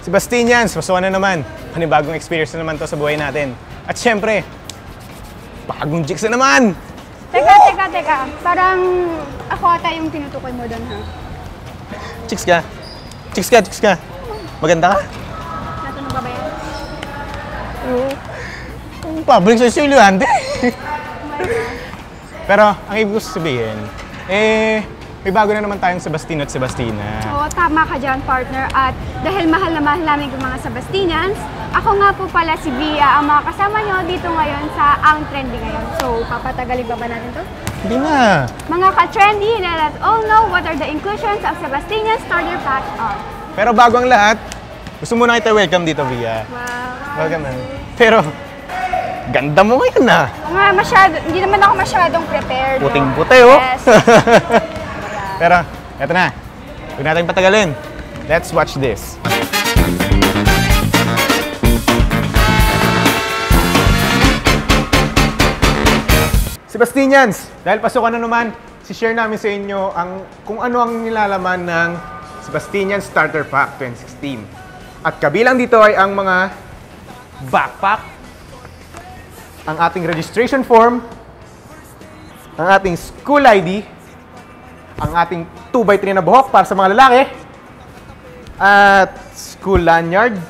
Sebastinians, masuwa na naman. Panibagong experience na naman to sa buhay natin. At syempre, bagong jigs na naman! Teka. Parang ako ata yung tinutukoy mo doon, ha? Chicks ka. Maganda ka? Natunog ba yan? Public sa estudyante. Pero, ang ibig ko sabihin, may bago na naman tayong Sebastino at Sebastina. Oo, tama ka dyan, partner. At dahil mahal na mahal namin yung mga Sebastinians, ako nga po pala si Via, ang mga kasama nyo dito ngayon sa Ang Trendy ngayon. So, papatagalin ba natin to? Hindi na. Mga ka-trendy, let us all know what are the inclusions of Sebastinian Starter Pack are. Pero bago ang lahat, gusto muna kita welcome dito, Via. Wow. Welcome, man. Pero, ganda mo ngayon na. Hindi naman ako masyadong prepared. Puting-puti, oh. Yes. Pero, eto na. Huwag natin patagalin. Let's watch this. Sebastinians, dahil pasukan na naman, si-share namin sa inyo kung ano ang nilalaman ng Sebastinian Starter Pack 2016. At kabilang dito ay ang mga backpack, ang ating registration form, ang ating school ID, ang ating 2x3 na buhok para sa mga lalaki, at school lanyard,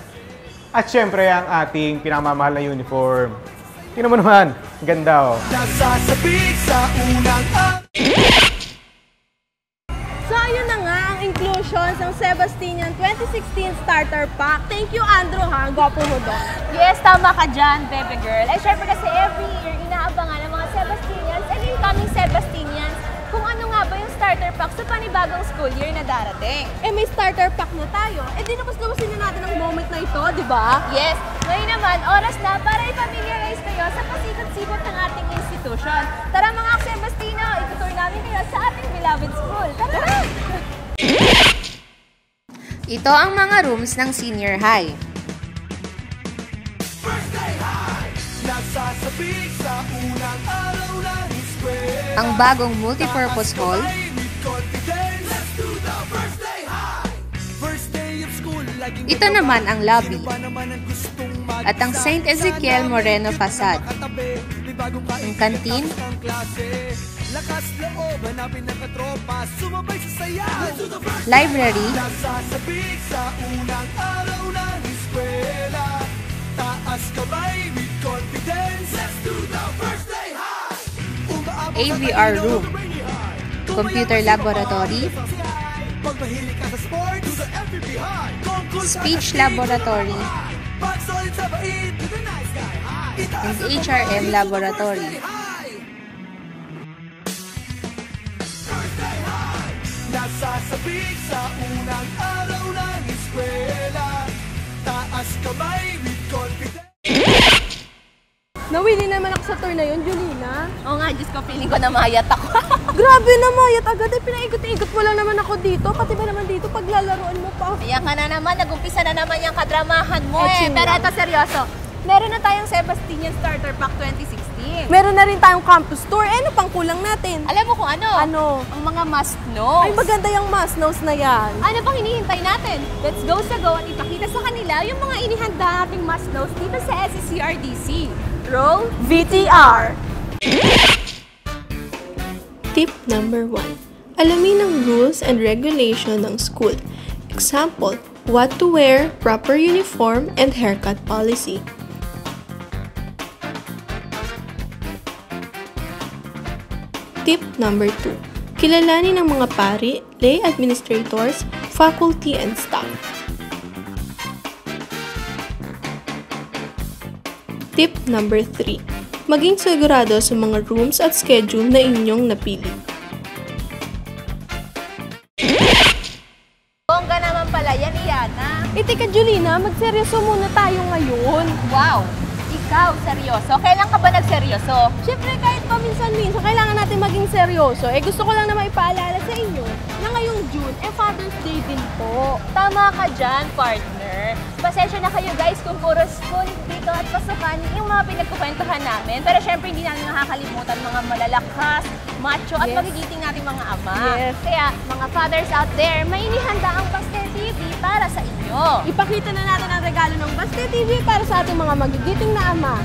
at syempre ang ating pinamamahal na uniform. Tingnan mo naman, ganda oh. Nasasabik sa unang So ayun na nga ang inclusions ng Sebastinian 2016 Starter Pack. Thank you, Andrew, ha? Gwapo mo doon. Yes, tama ka dyan, baby girl. Eh, syempre kasi every year, inaabangan ng mga Sebastinians and incoming Sebastinians kung ano nga ba yung starter pack sa panibagong school year na darating. Eh, may starter pack na tayo. Eh, di napaslawasin na natin ang moment na ito, di ba? Yes, ngayon naman, oras na para i-familiarize kayo sa pasikot-sikot ng ating institution. Tara mga Sebastino, itutur namin kayo sa ating beloved school. Tara! Ito ang mga rooms ng senior high. Ang bagong multipurpose hall. Ito naman ang lobby. At ang St. Ezekiel Moreno Facade. Ang canteen. Library. AVR room. Computer laboratory. Speech laboratory. And HRM laboratory. Nasasabik sa unang araw ng eskwela. Taas kamay with confidence. Nawili naman ako sa tour na yun, Julina. Oo nga, Diyos ko, feeling ko na mayat ako. Grabe na, mayat agad. Eh, pinaikot-ikot mo lang naman ako dito. Pati ba naman dito, paglalaroan mo pa. Ayan ka na naman, nag-umpisa na naman yung kadramahan mo Eh, Pero ito, seryoso. Meron na tayong Sebastinian Starter Pack 2016. Meron na rin tayong campus tour. Eh, ano pang kulang natin? Alam mo kung ano? Ano? Ang mga must know. Ay, maganda yung must knows na yan. Ano bang hinihintay natin? Let's go sa go at ipakita sa kanila yung mga inihanda nating must knows dito sa SSCRDC. Roll VTR! Tip number 1. Alamin ang rules and regulation ng school. Example, what to wear, proper uniform, and haircut policy. Tip number 2. Kilalanin ang mga pari, lay administrators, faculty, and staff. Tip number 3. Maging sigurado sa mga rooms at schedule na inyong napili. Bongga naman pala yan, Iana. Eh, teka, Julina, magseryoso muna tayo ngayon. Wow! Ikaw, seryoso? Kailan ka ba nagseryoso? Siyempre, kahit paminsan-minsan, kailangan natin maging seryoso. Eh, gusto ko lang na maipaalala sa inyo na ngayong June, Father's Day din po. Tama ka dyan, partner. Pasensya na kayo guys kung puro school dito at pasukan yung mga pinagkukwentuhan namin. Pero syempre hindi namin nakakalimutan mga malalakas, macho at magigiting nating mga ama. Yes. Kaya mga fathers out there, may inihanda ang Baste TV para sa inyo. Ipakita na natin ang regalo ng Baste TV para sa ating mga magigiting na ama.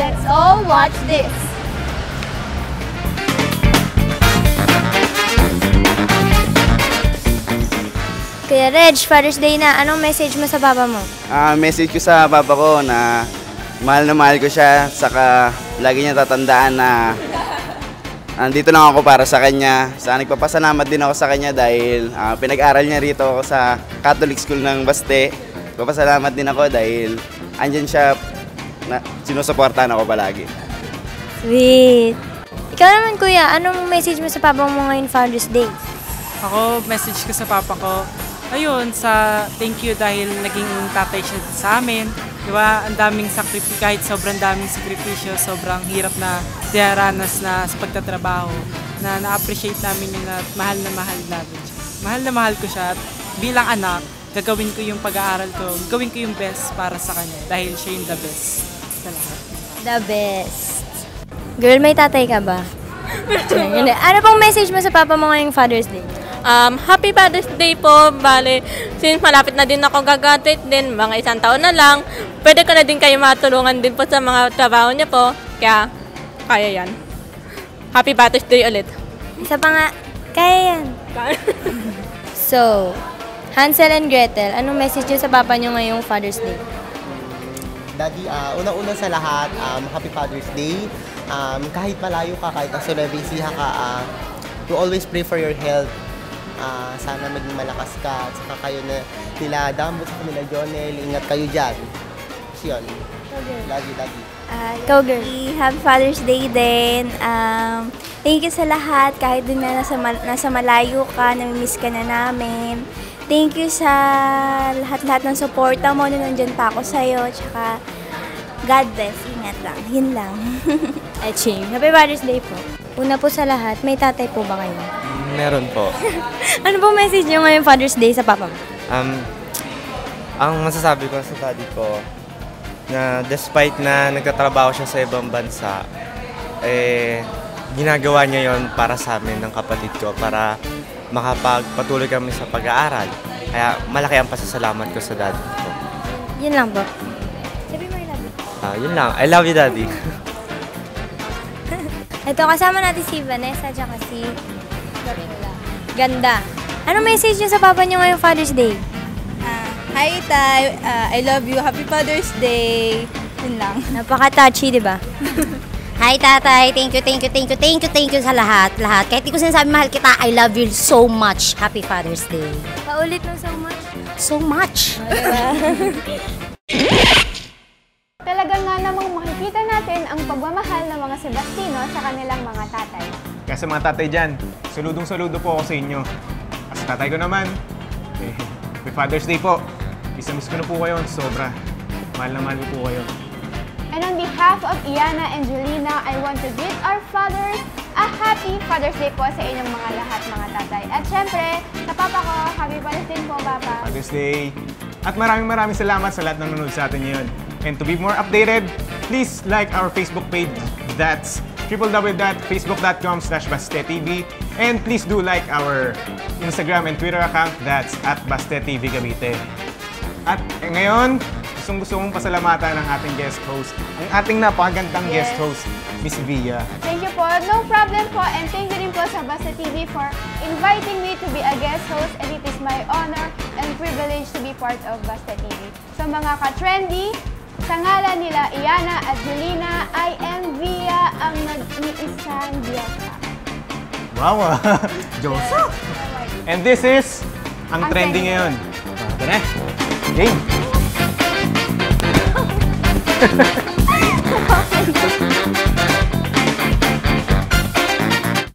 Let's all watch this! Kuya Reg, Father's Day na. Anong message mo sa papa mo? Message ko sa papa ko na mahal ko siya, saka lagi niya tatandaan na nandito lang ako para sa kanya. Saka nagpapasalamat din ako sa kanya dahil pinag-aral niya rito ako sa Catholic School ng Baste. Nagpapasalamat din ako dahil andyan siya, sinusuportahan ako palagi. Sweet. Ikaw naman kuya, anong message mo sa papa mo ngayon Father's Day? Ako, message ko sa papa ko, ayun, thank you dahil naging tatay siya sa amin. Diba, ang daming sakripisyo, kahit sobrang daming sakripisyo, sobrang hirap na diharanas na sa pagtatrabaho, na na-appreciate namin yun at mahal na mahal namin siya. Mahal na mahal ko siya at bilang anak, gagawin ko yung pag-aaral ko, gawin ko yung best para sa kanya dahil siya yung the best sa lahat. The best. Girl, may tatay ka ba? Ano pong message mo sa papa mo ngayong Father's Day? Happy Father's Day po. Bale, since malapit na din ako gagraduate din, mga 1 taon na lang, pwede ko na din kayo matulungan din po sa mga trabaho niya po. Kaya, kaya yan. Happy Father's Day ulit. Isa pa nga, kaya yan. So, Hansel and Gretel, anong message niyo sa papa niyo ngayong Father's Day? Daddy, unang-una sa lahat, Happy Father's Day. Kahit malayo ka, kahit nasa Nueva ka, to always pray for your health. Sana maging malakas ka at saka kayo na nila Dambot at nila Jonel, ingat kayo dyan. So yun, lagi. Go girl. Happy Father's Day din. Thank you sa lahat, kahit din na nasa malayo ka, namimiss ka na namin. Thank you sa lahat-lahat ng suporta mo nung nandyan pa ako sa'yo. Tsaka, God bless. Ingat lang. Yun lang. Eching. Happy Father's Day po. Una po sa lahat, may tatay po ba kayo? Meron po. Ano pong message niyo ngayong Father's Day sa papa mo? Ang masasabi ko sa daddy ko, na despite na nagtatrabaho siya sa ibang bansa, ginagawa niya yon para sa amin ng kapatid ko, para makapagpatuloy kami sa pag-aaral. Kaya malaki ang pasasalamat ko sa daddy ko. Yun lang po. Sabi mo, I love you. Yun lang. I love you, daddy. Ito, kasama natin si Vanessa at si Ganda. Anong message niyo sa papa niyo ngayong Father's Day? Hi, Tay. I love you. Happy Father's Day. Yun lang. Napaka-touchy, di ba? Hi, Tatay. Thank you sa lahat. Kahit di ko sinasabi mahal kita, I love you so much. Happy Father's Day. Paulit ng so much. So much. Talaga nga namang makikita natin ang pagmamahal ng mga Sebastino sa kanilang mga tatay. Kaya sa mga tatay dyan, saludong-saludo po ako sa inyo. At sa tatay ko naman, Happy Father's Day po. Isa-miss ko na po kayo, sobra. Mahal na mahal ko po kayo. And on behalf of Iana and Julina, I want to greet our fathers a Happy Father's Day po sa inyong mga lahat, mga tatay. At syempre, sa papa ko, Happy Father's Day po, Papa. Father's Day. At maraming salamat sa lahat ng nanonood sa atin ngayon. And to be more updated, please like our Facebook page. That's www.facebook.com/BasteTV. And please do like our Instagram and Twitter account. That's @BasteTV Cavite. At ngayon, gusto kong pasalamatan ng ating guest host, ang ating napakagandang guest host, Miss Via. Thank you po. No problem po. And thank you rin po sa Baste TV for inviting me to be a guest host. And it is my honor and privilege to be part of Baste TV. Sa mga ka-trendy, sa ngalan nila Iana at Julina, I am Via, ang nag-iisang Diyosa. Wow! Diyosa! And this is ang trending ngayon. Ito na. Game!